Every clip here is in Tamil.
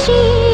வச்சே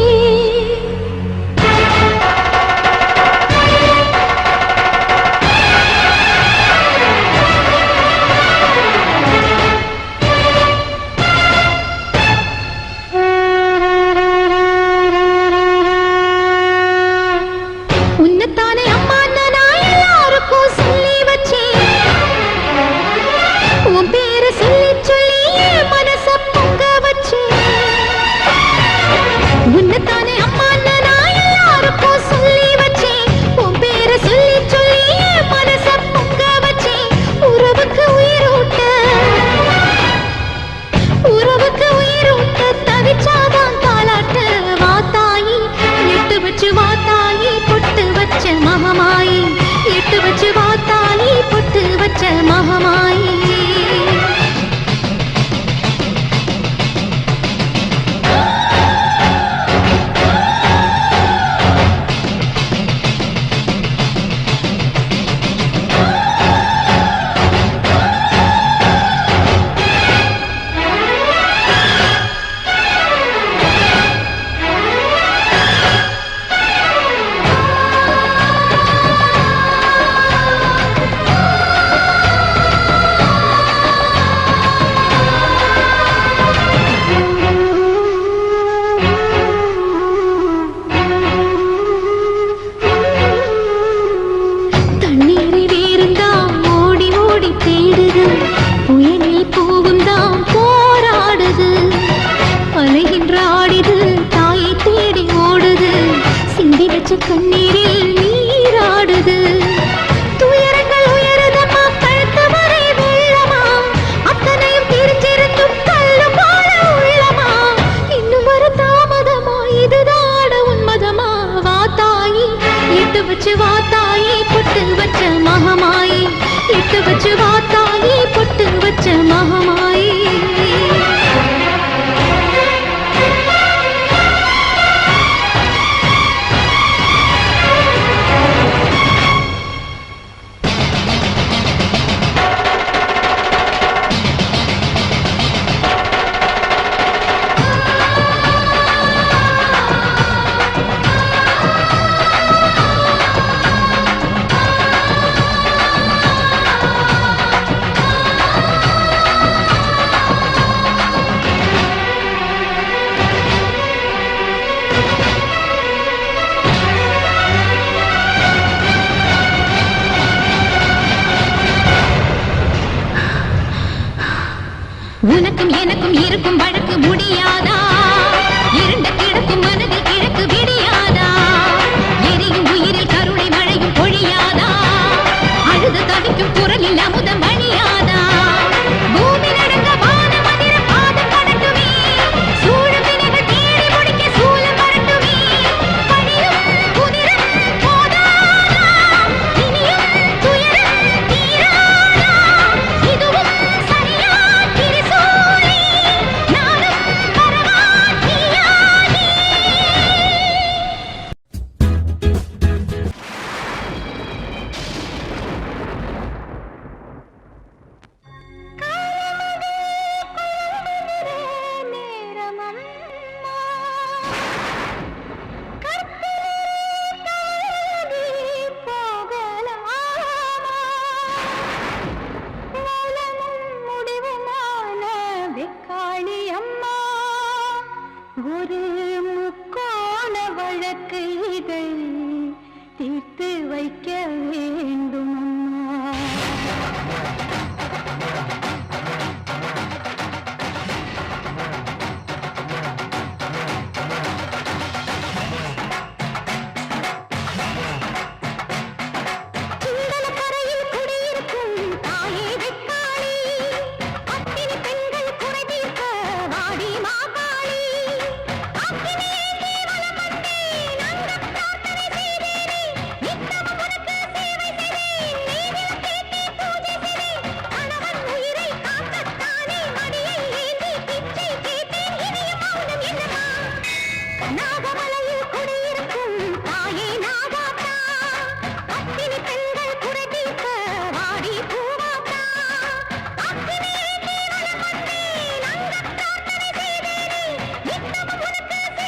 கண்ணீரில் நீராடுது துயரங்கள் உயருதமா கழுத்து வரை வெள்ளமா அத்தனையும் தெரிஞ்சிருந்தும் கல்லு போல உள்ளமா இன்னும் ஒரு தாமதமா இதுதாட உன்மதமா வாத்தாயி இட்டு வச்சு வாத்தாயி பொட்டு வச்ச மகமாயி இட்டு வச்சு வாத்தாயி பொட்டு வச்ச மகமாயி உனக்கும் எனக்கும் இருக்கும் வழக்கு முடியாதா இருண்ட கிடக்கும் மனதில் கிழக்கு விடியாதா எரியும் உயிரில் கருணை மழையும் பொழியாதா அழுது தவிக்கும் குரலில் அமுதம் வழியாதா பூமி நடங்க வான மந்திர பாதம் கடட்டுமே சூழும் வினைகள் தேடி முடிக்க சூலம் வரட்டுமே பணியும் குதிரம் போதாதா இனியும் துயரம் தீராதா இதுவும் சரியா ஒரு முக்கோண வழக்கு இதை தீர்த்து வைக்க வேண்டும்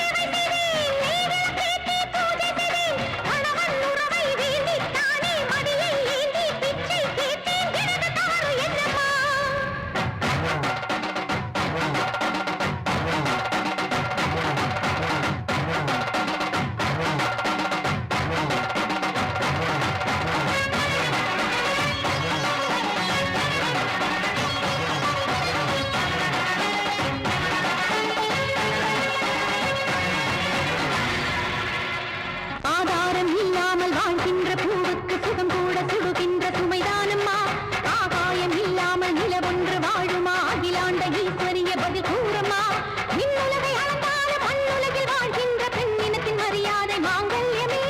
சேவை இல்லாமல் வாழ்கின்ற பூவுக்கு சுகம் கூட சுடுகின்ற சுமைதானம்மா. ஆகாயம் இல்லாமல் நிலவொன்று வாழுமா? அகிலாண்ட ஈஸ்வரிய பதில் கூறம்மா. விண்ணுலகை அளந்தாலும் மண்ணுலகில் வாழ்கின்ற பெண்ணினத்தின் மரியாதை மாங்கல்யமே.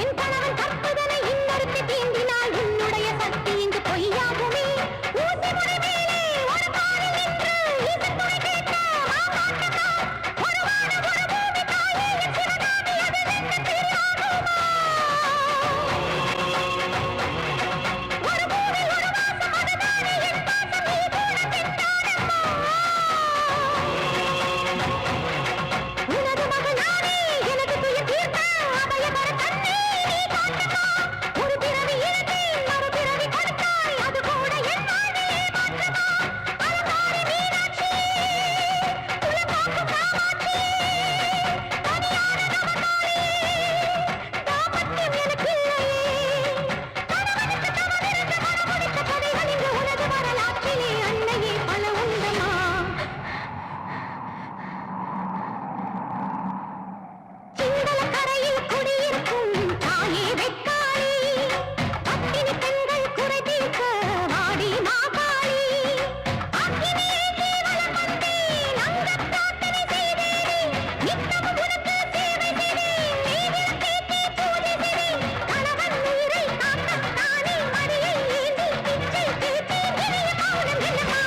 என் கணவன் கற்பதனை இன்னொருத்தி தீண்டினால் உன்னுடைய சக்தி இங்கு பொய்யாகுமே. ஊசி முறை மேலே ஒரு பாறை நின்று ஈசத்துணை கேட்ட மாமாட்டமா. ஒரு வானம் ஒரு பூமி தாயே என் சிவகாமி அதில் என்ன தெரியாகுமா? ஒரு பூமி ஒரு வாசம் அதுதானே என் பாசம் நீ கூட திட்டாடம்மா. உனது மகள் நானே எனக்கு துயர் தீர்த்த அபயகர தன்னை நீ காட்டம்மா. ஒரு பிறவி இழந்தேன் மறுபிறவி கொடுத்தாய் அது கூட என் வாழ்வையே மாற்றமா. அலங்காரி மீனாட்சி குலகாக்கும் காமாட்சி தனியான நமதாரி தாம்பத்தியம் எனக்கில்லையே. கணவனுக்கு தவறிருந்த மனமுடித்த கதைகள் இங்கு உனது வரலாற்றிலே அன்னையே பல உண்டமா. சிங்களக்கரையில் குடியிருக்கும் தாயே வெக்காளி பத்தினி பெண்கள் குறை தீர்க்க வாடி மாகாளி. அக்கினியே கேவலம் வந்தேன் அங்கப் பிரார்த்தனை செய்தேன். நித்தமும் உனக்கு சேவை செய்தேன். நீ விளக்கேற்றி பூஜை செய்தேன். கணவன் உயிரை காக்கத்தானே மடியை ஏந்தி பிச்சை கேட்டேன். இனிய மௌனம் என்னம்மா?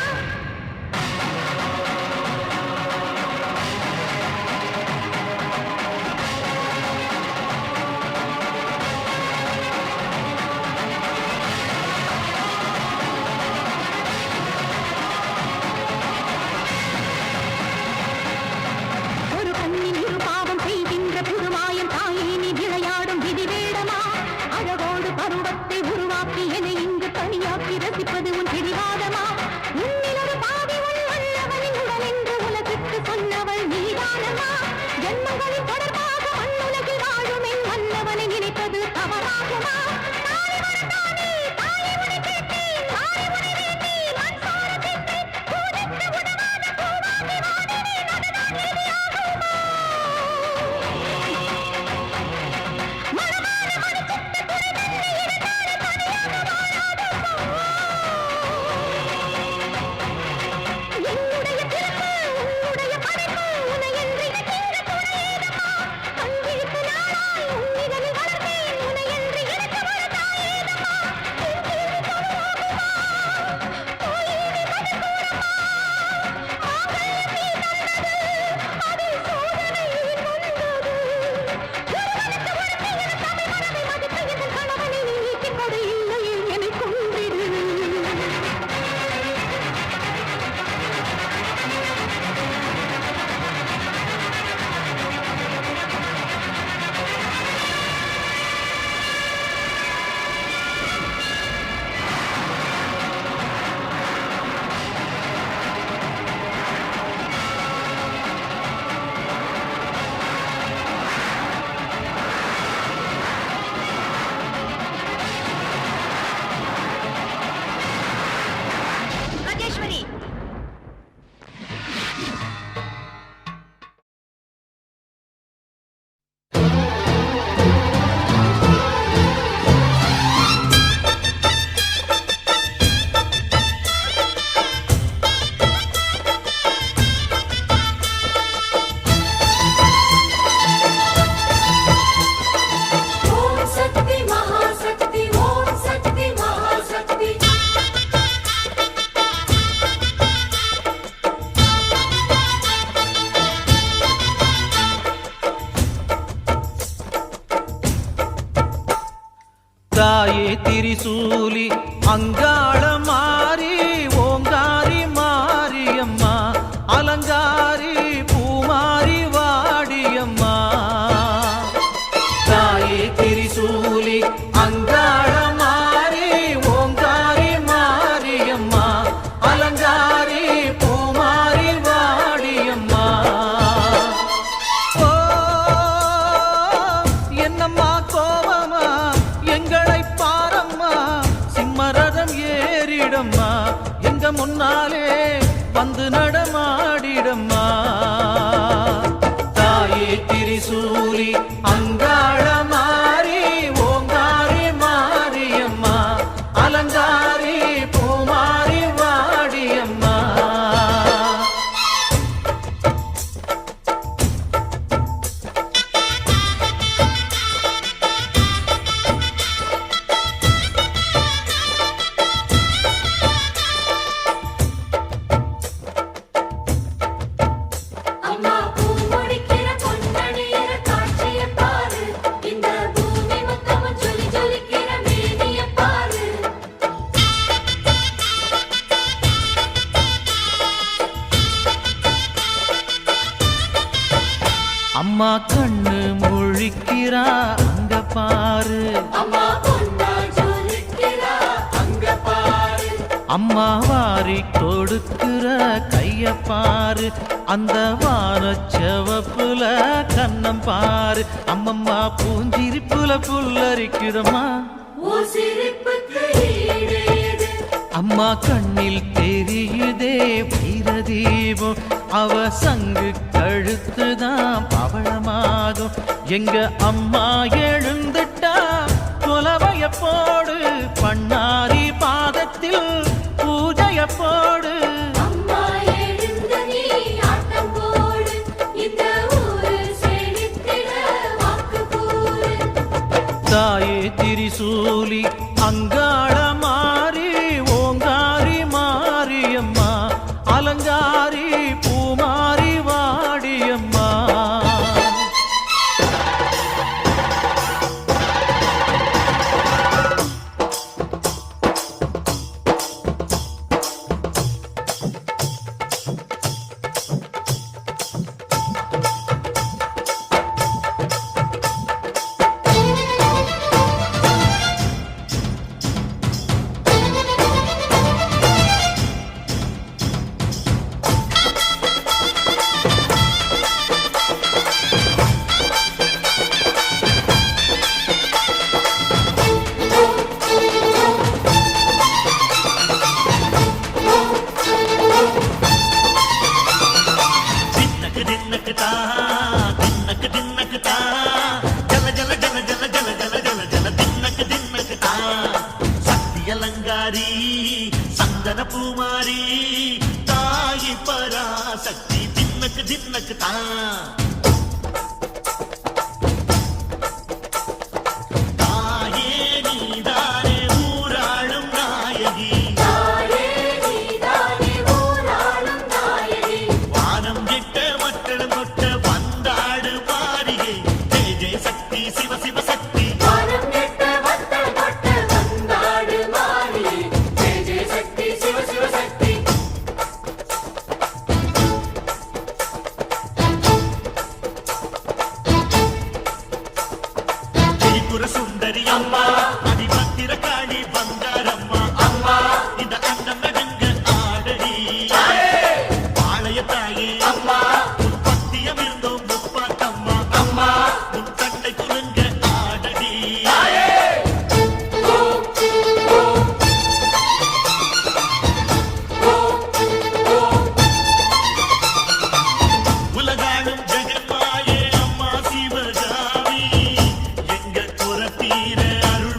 ஒரு கண்ணின் இரு பாவம் செய்கின்ற புதுமாயம் தாயே நீ விளையாடும் விதி வேடமா. அழகோடு பருவத்தை உருவாக்கி என்னை இங்கு தனியாக்கி ரசிப்பது உன் பிடிவாதமா. உன்னில் ஒரு பாவி உள் வல்லவனின் உடல் என்று உலகுக்கு சொன்னவள் நீதானம்மா. ஜென்மங்களின் தொடர்பாக மண்ணுலகில் வாழும் என் மன்னவனை நினைப்பது தவறாகுமா? தாய் வரத்தானே தாயை உனை கேட்டேன். தாயை உனை வேண்டேன். மண் சோர திட்டேன். பூஜைக்கு உதவாத பூவாகி வாடினேன். அதுதான் நீதியாகுமா? மனமான மணிச்சிட்டு குறை தன்னை இழந்தாலே தனியாக வாழாதம்மா. என்னுடைய பிறப்பு உன்னுடைய படைப்பு உனையன்றி எனக்கு துணை ஏதம்மா. கண் விழித்து நாளாய் உன்னிதழில் வளர்ந்தேன். உனையன்றி எனக்கு ஒரு தாயேதம்மா. என் கேள்வி தொழுவாகுமா? கோயிலை பதில் கூறம்மா. மாங்கல்யம் நீ தந்தது அதில் சோதனை வந்தது. ஒருவனுக்கு ஒருத்தி என தமிழ் மரபை மதித்த என் கணவனை நீ நீக்கிக் கொடு. இல்லையே என்னை கொன்றிடு. ராஜேஸ்வரி ஓம் சக்தி மகாசக்தி ஓம் சக்தி மகாசக்தி தாயே திரிசூலி அங்காள மாறி ஓங்காரி மாரியம்மா அலங்காரி பூமாரி வாடியம்மா. தாயே திரிசூலி அங்காள மாறி ஓங்காரி மாரியம்மா அலங்காரி பூமாரி வாடியம்மா. ஓ என்னம்மா கோவமா எங்களை பாரம்மா. சிம்மரதம் ஏறிடம்மா எங்க முன்னாலே வந்து நடமாடிடம்மா. தாயே திரிசூலி அங்காள மாறி ஓங்காரி அம்மா கண்ணு முழிக்கிறா அங்க பாரு, அம்மா பொன்னா ஜொலிக்கிறா அங்க பாரு, அம்மா வாரி கொடுக்கிற கைய பாரு, அந்த வானச்சவப்புல கண்ணம் பாரு, அம்மம்மா பூஞ்சிரிப்புல புல்லரிக்குதம்மா, ஓ சிரிப்புக்கு ஈடேது, அம்மா கண்ணில் தெரியுதே வீரதீபம், அவ சங்கு கழுத்துதான் பவளமாகும், எங்க அம்மா எழுந்துட்டா குலவைய போடு, பண்ணாரி பாதத்தில் பூஜைய போடு, அம்மா எழுந்து நீ ஆட்டம் போடு, இந்த ஊரு செழித்திட வாக்கு கூறு, தாயே திரிசூலி அங்காள மாறி ஓங்காரி மாரியம்மா, அலங்காரி பூமாரி வாடியம்மா. அலங்காரி சந்தன பூமாரி தாயி பராசக்தி தின்னக்கு தின்னக்கு தான் தாயே நீதானே ஊராளும் நாயகி, தாயே நீதானே ஊராளும் நாயகி, வானம் கெட்ட மக்களும் கொட்ட வந்தாடு மாறிகை, ஜெய ஜெய சக்தி சிவ சிவ சக்தி, வானம் கெட்ட வத்தல் கொட்ட வந்தாடு மாறி, ஜெய ஜெய சக்தி சிவ சிவ சக்தி, திரிபுர சுந்தரி அம்மா, அதிபத்திர காளி பங்காரம்மா, அம்மா இந்த அண்டம் நடுங்க ஆடடி, பாளைய தாயே அம்மா உன் பத்தியம் இருந்தோம் முப்பாட்டம்மா, அம்மா உன் கண்ணை குலுங்க ஆடடி, உலகாளும் ஜெகன்மாயே அம்மா சிவகாமி, எங்க குரத்தீர அருள்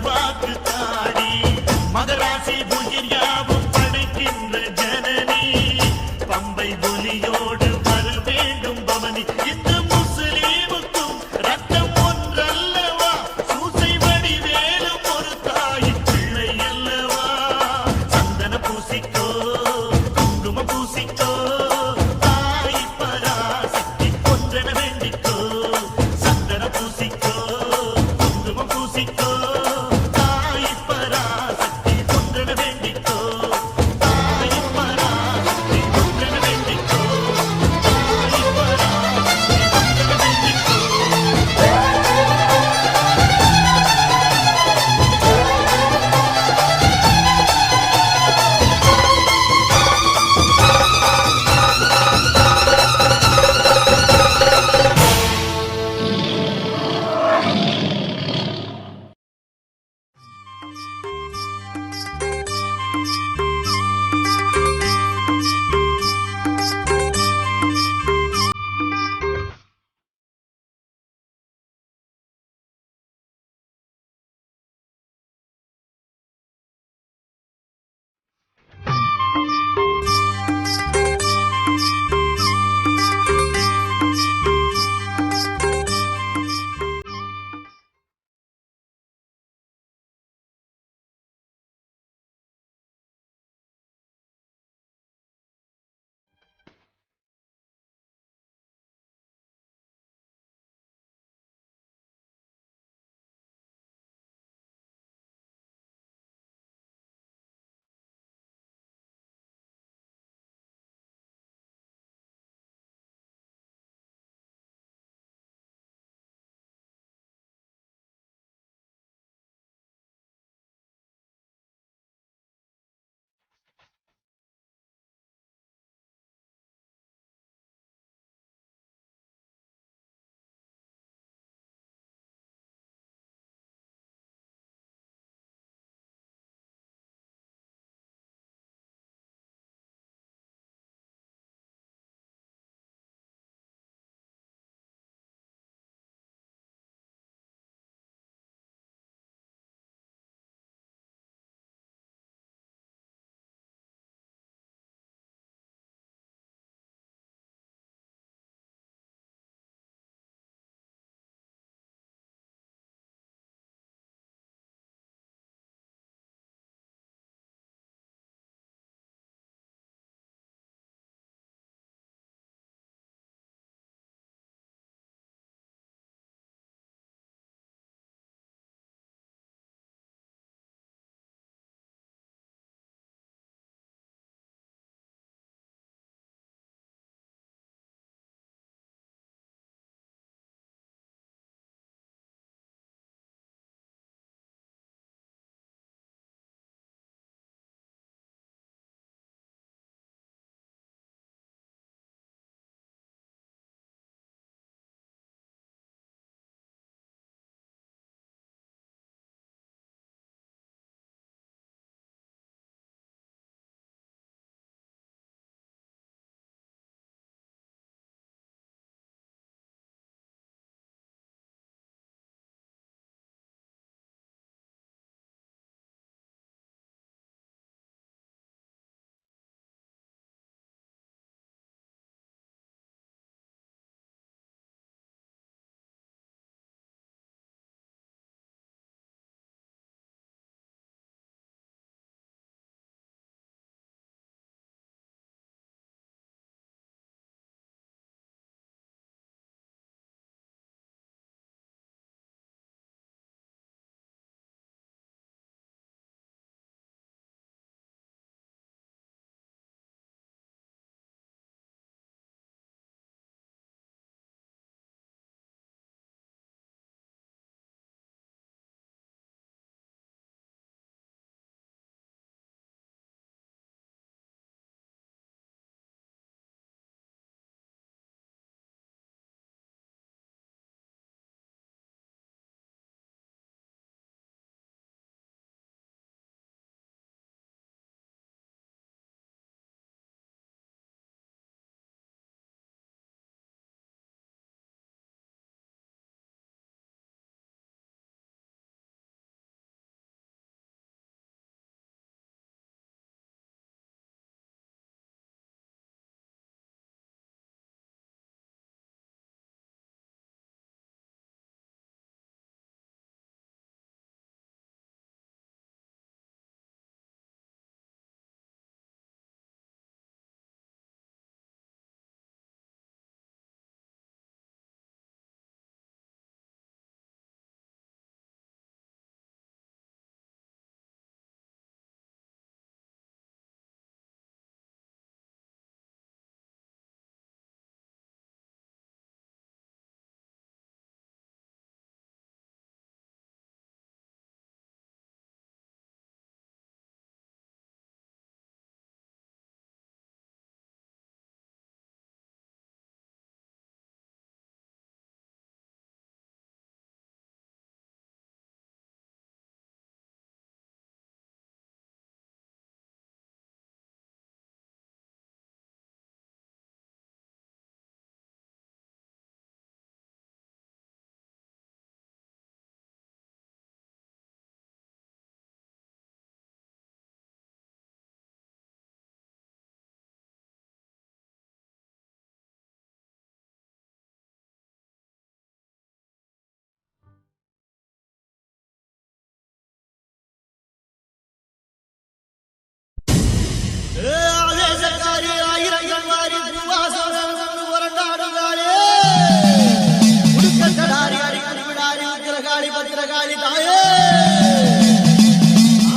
பத்திரகாளி தாயே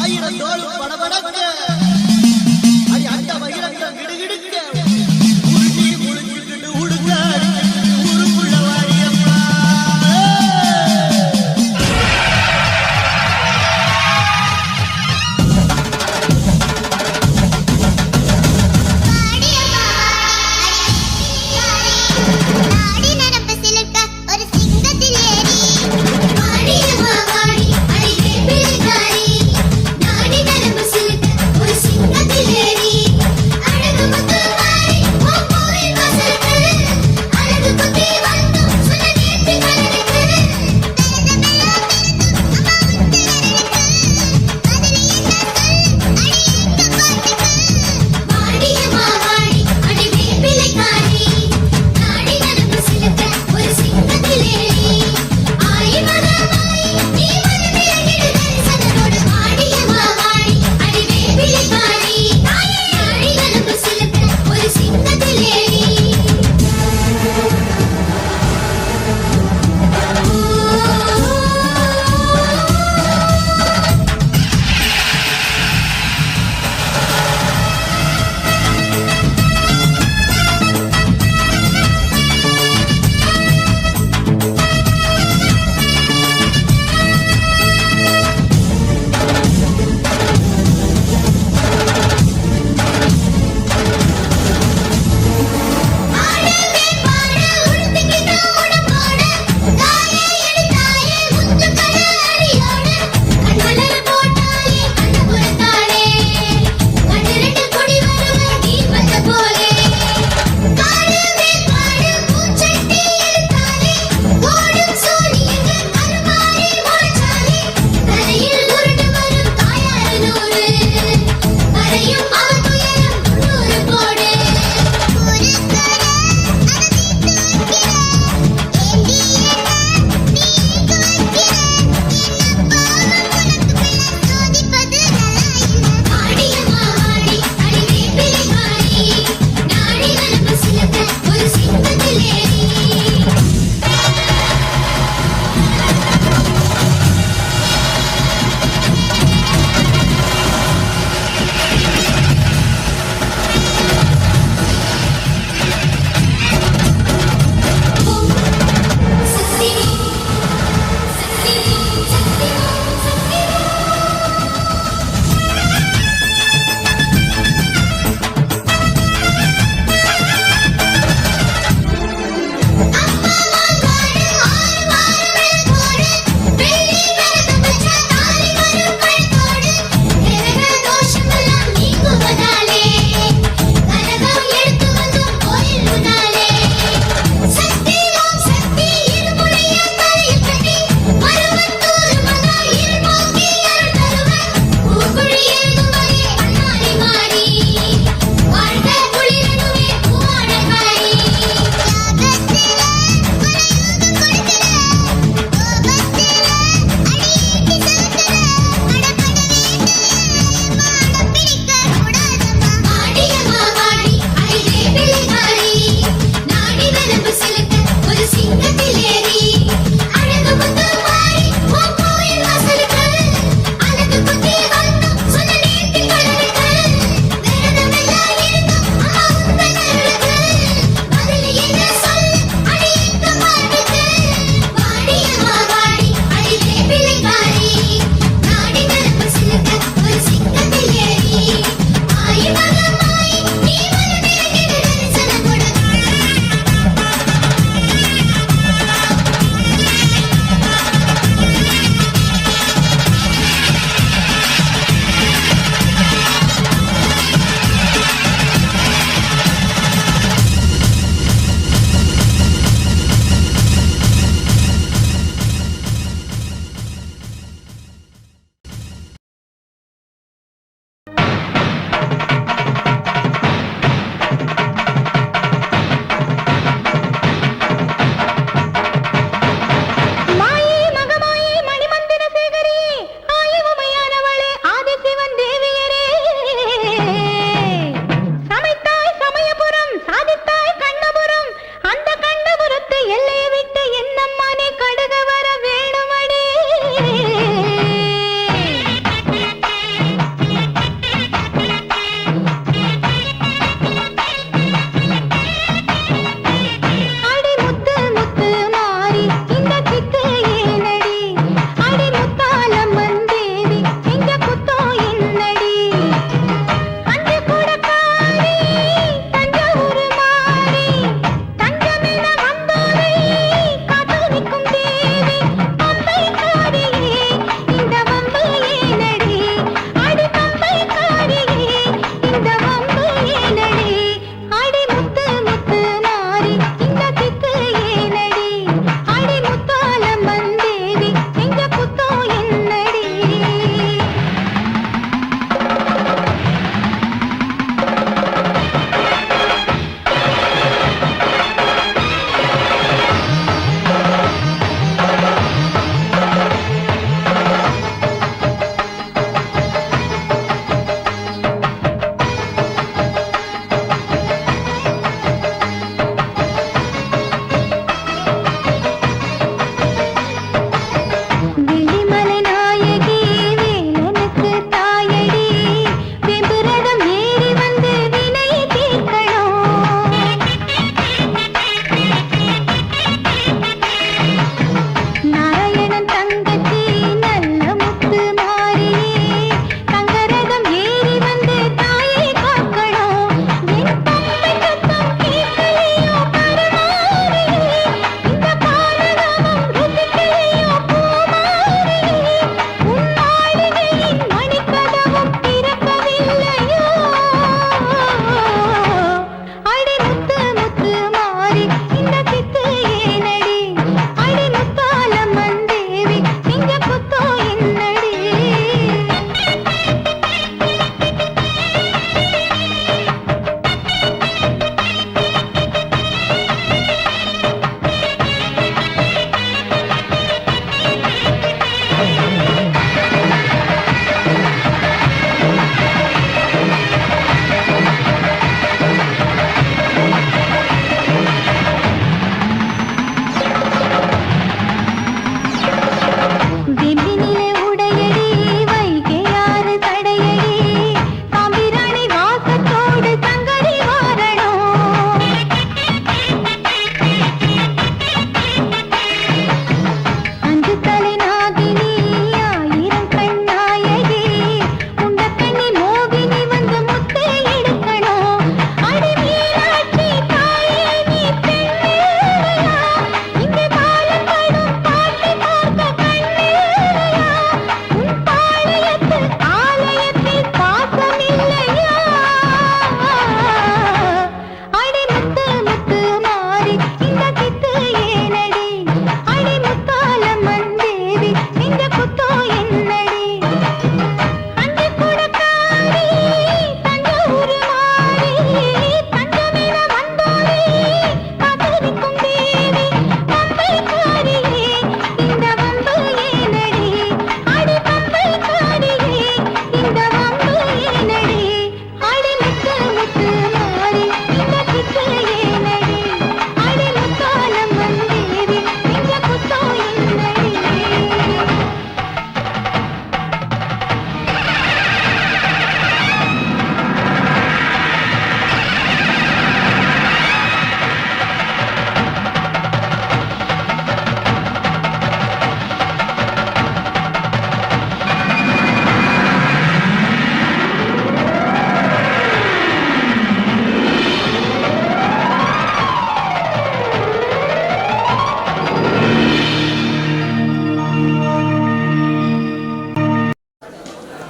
ஆயிரம் தோல் படபடக்க அடி அந்த வயிறங்க கிடுகிடுக்க உருட்டி முழுக்கிட்டு உடுக்க ஊருக்குள்ள வாரியம்மா ஆடி நரம்பு சிலிர்க்க ஒரு சிங்கத்தில் ஏறி ஆடியம்மா வாடி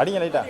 அடிங்க லைட்டா.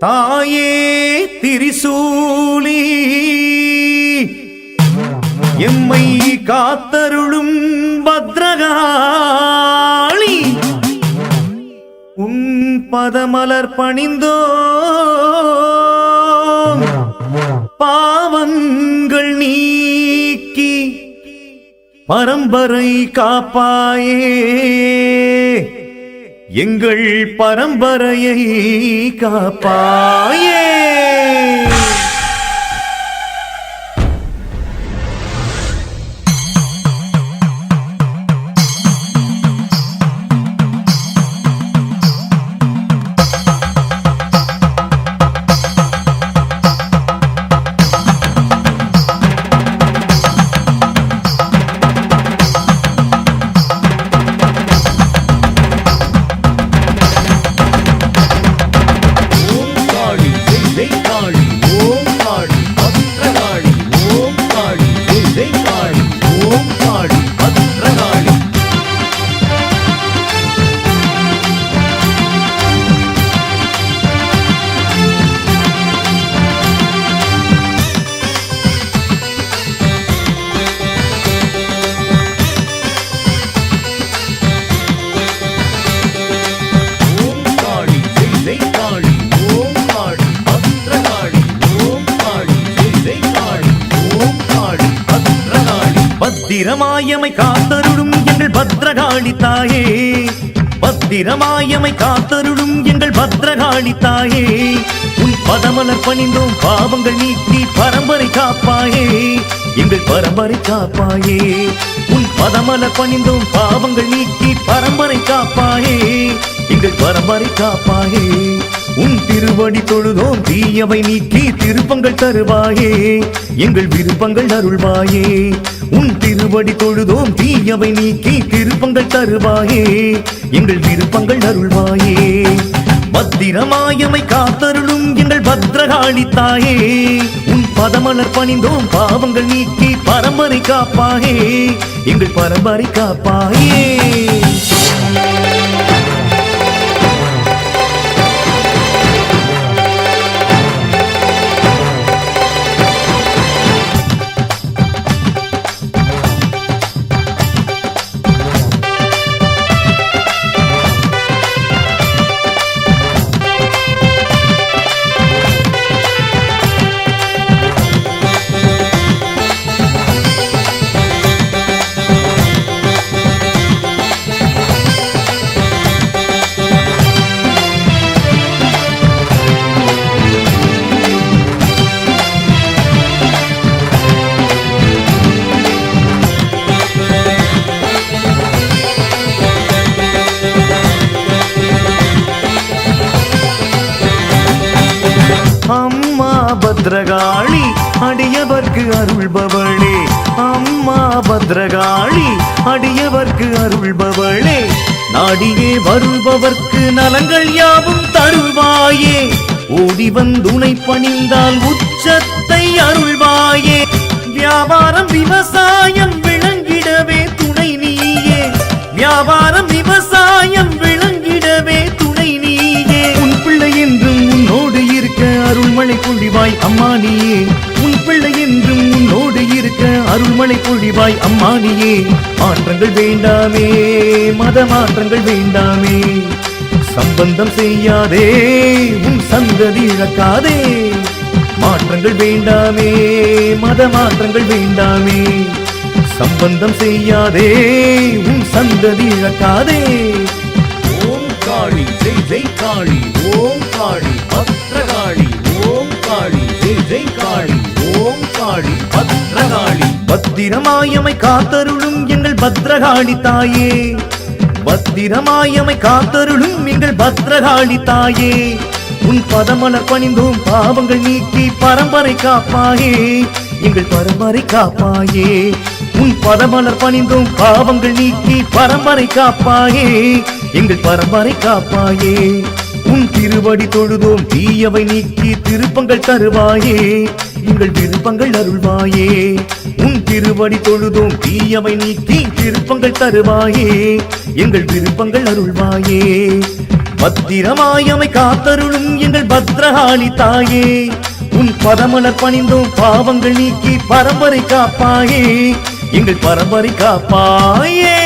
தாயே திரிசூலி எம்மை காத்தருளும் பத்ரகாளி உன் பதமலர் பணிந்தோ பாவங்கள் நீக்கி பரம்பரை காப்பாயே எங்கள் பரம்பரையை காப்பாயே. பத்திரமாயமை காத்தருளும் எங்கள் பத்ரகாளி தாயே, பத்திரமாயமை காத்தருளும் எங்கள் பத்ரகாளி தாயே, உன் பதமலர் பணிந்தோம் பாவங்கள் நீக்கி பரம்பரை காப்பாயே எங்கள் பரம்பரை காப்பாயே. உன் பதமலர் பணிந்தோம் பாவங்கள் நீக்கி பரம்பரை காப்பாயே எங்கள் பரம்பரை காப்பாயே. உன் திருவடி தொழுதோம் தீயவை நீக்கி திருப்பங்கள் தருவாயே எங்கள் விருப்பங்கள் அருள்வாயே. உன் திருவடி தொழுதோம் தீயவை நீக்கி திருப்பங்கள் தருவாயே எங்கள் விருப்பங்கள் அருள்வாயே. பத்திரமாயமை காத்தருளும் எங்கள் பத்ரகாளி தாயே, உன் பதமலர் பணிந்தோம் பாவங்கள் நீக்கி பரம்பரை காப்பாயே எங்கள் பரம்பரை காப்பாயே. அம்மா பத்ரகாளி அடியவர்க்கு அருள்பவளே, அம்மா பத்ரகாளி அடியவர்க்கு அருள்பவளே, நாடியே வருபவர்க்கு நலங்கள் யாவும் தருவாயே, ஓடி வந்துனை பணிந்தால் உச்சத்தை அருள்வாயே. வியாபாரம் விவசாயம் விளங்கிடவே துணை நீயே, வியாபாரம் விவசாயம் விளங்கிடவே துணை நீயே. உன் பிள்ளை என்றும் உன்னோடு இருக்க அருள்மழை பொழிவாய் அம்மா நீயே, உன் பிள்ளை என்றும் உன்னோடு இருக்க அருள்மழை பொழிவாய் அம்மா நீயே. மாற்றங்கள் வேண்டாமே, மத மாற்றங்கள் வேண்டாமே, சம்பந்தம் செய்யாதே உன் சந்ததி இழக்காதே. மாற்றங்கள் வேண்டாமே, மத மாற்றங்கள் வேண்டாமே, சம்பந்தம் செய்யாதே உன் சந்ததி இழக்காதே. ஓம் காளி ஜெய் ஜெய் காளி, ஓம் காளி பத்ரகாளி, ஓம் காளி ஜெய் ஜெய் காளி, ஓம் காளி பத்ரகாளி. பத்திரமாயமை காத்தருளும் எங்கள் பத்ரகாளி தாயே, பத்திரமாயமை காத்தருளும் எங்கள் பத்ரகாளி தாயே, உன் பதமலர் பணிந்தோம் பாவங்கள் நீக்கி பரம்பரை காப்பாயே எங்கள் பரம்பரை காப்பாயே. உன் பதமலர் பணிந்தோம் பாவங்கள் நீக்கி பரம்பரை காப்பாயே எங்கள் பரம்பரை காப்பாயே. உன் திருவடி தொழுதோம் தீயவை நீக்கி திருப்பங்கள் தருவாயே எங்கள் விருப்பங்கள் அருள்வாயே. உன் திருவடி தொழுதோம் தீயவை நீக்கி திருப்பங்கள் தருவாயே எங்கள் விருப்பங்கள் அருள்வாயே. பத்திரமாயமை காத்தருளும் எங்கள் பத்ரகாளி தாயே உன் பதமலர் பணிந்தோம் பாவங்கள் நீக்கி பரம்பரை காப்பாயே எங்கள் பரம்பரை காப்பாயே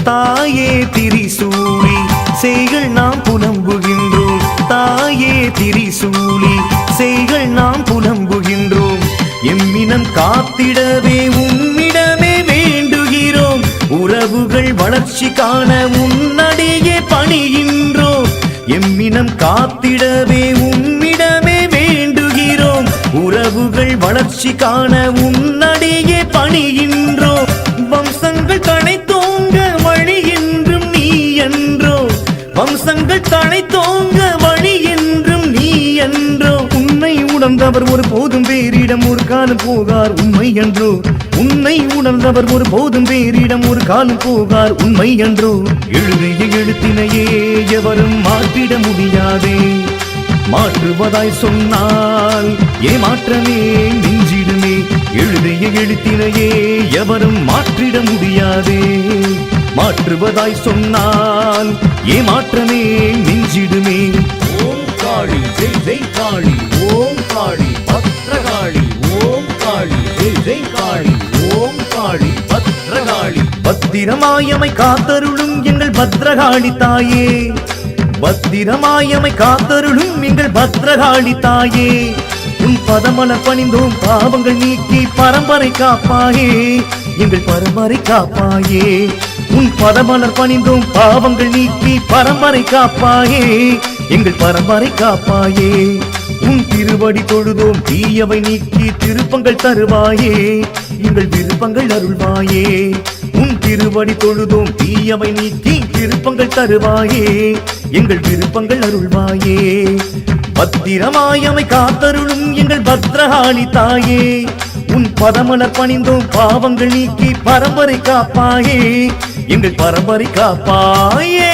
தாயே திரிசூலி செய்கள் நாம் புலம்புகின்றோம் தாயே திரிசூலி செய்கள் நாம் புலம்புகின்றோம் எம்மினம் காத்திடவே உம்மிடமே வேண்டுகிறோம் உறவுகள் வளர்ச்சி காண உன்னடியே பணிகின்றோம் எம்மினம் காத்திடவே உம்மிடமே வேண்டுகிறோம் உறவுகள் வளர்ச்சி காண உன்னடியே பணிகின்றோம் வம்சங்கள் தழைத்தோங்க வழி என்றும் நீ என்றோ வம்சங்கள் தழைத்தோங்க வழி என்றும் நீ என்றோ உன்னை உணர்ந்தவர் ஒரு போதும் வேறிடம் ஒரு காலம் போகார் உண்மை என்றோ உன்னை உணர்ந்தவர் ஒரு போதும் வேறிடம் ஒரு காலம் போகார் உண்மை என்றோ எழுதிய எழுத்தினையே எவரும் மாற்றிட முடியாதே மாற்றுவதாய் சொன்னால் ஏமாற்றமே மிஞ்சிடுமே எழுதிய எழுத்தினையே எவரும் மாற்றிட முடியாதே மாற்றுவதாய் சொன்னால் ஏமாற்றமே மிஞ்சிடுமே ஓம் காளி ஜெய் ஜெய் காளி ஓம் காளி பத்ரகாளி ஓம் காளி ஜெய் ஜெய் காளி ஓம் காளி பத்ரகாளி பத்திரமாயமை காத்தருளும் எங்கள் பத்ரகாளி தாயே பத்திரமாயமை காத்தருளும் எங்கள் பத்ரகாளி தாயே உன் பதமலர் பணிந்தோம் பாவங்கள் நீக்கி பரம்பரை காப்பாயே எங்கள் பரம்பரை காப்பாயே உன் பதமலர் பணிந்தோம் பாவங்கள் நீக்கி பரம்பரை காப்பாயே எங்கள் பரம்பரை காப்பாயே உன் திருவடி தொழுதோம் தீயவை நீக்கி திருப்பங்கள் தருவாயே எங்கள் விருப்பங்கள் அருள்வாயே உன் திருவடி தொழுதோம் தீயவை நீக்கி திருப்பங்கள் தருவாயே எங்கள் விருப்பங்கள் அருள்வாயே பத்திரமாயமை காத்தருளும் எங்கள் பத்ரகாளி தாயே உன் பதமலர் பணிந்தோம் பாவங்கள் நீக்கி பரம்பரை காப்பாயே எங்கள் பரம்பரை காப்பாயே